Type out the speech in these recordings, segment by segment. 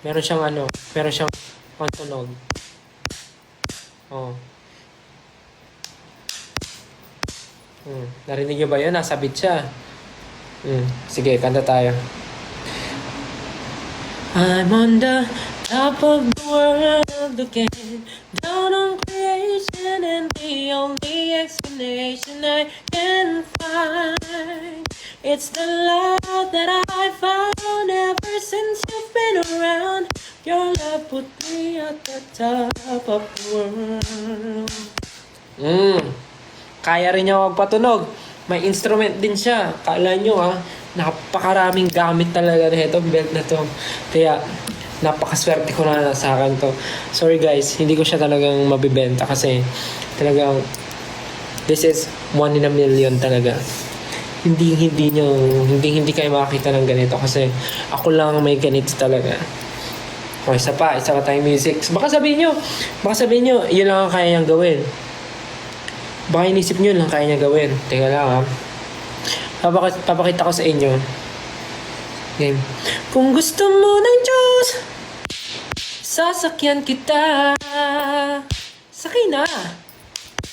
Meron siyang ano, meron siyang pangtunog. Oh. Narinig niyo ba yun? Nasabit siya. Sige, kanta tayo. I'm on the top of the world again, down on creation, and the only explanation I can find, it's the love that I found ever since you've been around. Your love put me at the top of the world. Kaya rin niya magpatunog. May instrument din siya. Kala nyo napakaraming gamit talaga na itong belt na to. Kaya napakaswerte ko na sa akin to. Sorry guys, hindi ko siya talagang mabibenta kasi talagang this is 1 in a million talaga. Hindi kayo makakita ng ganito kasi ako lang may ganito talaga. O, isa pa tayong music. Baka sabihin nyo, yun lang ang kaya niyang gawin. Baka inisip nyo lang kaya niya gawin. Teka lang papakita ko sa inyo. Game. Kung gusto mo ng Diyos, sasakyan kita. Sakay na.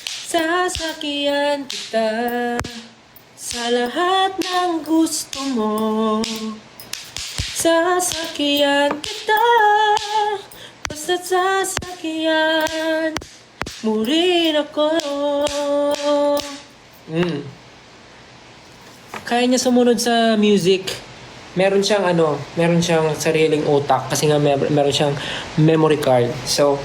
Sasakyan kita sa lahat ng gusto mo. Sasakyan kita, basta't sasakyan mo rin ako. Kaya niya sumunod sa music. Meron siyang sariling utak kasi nga meron siyang memory card. So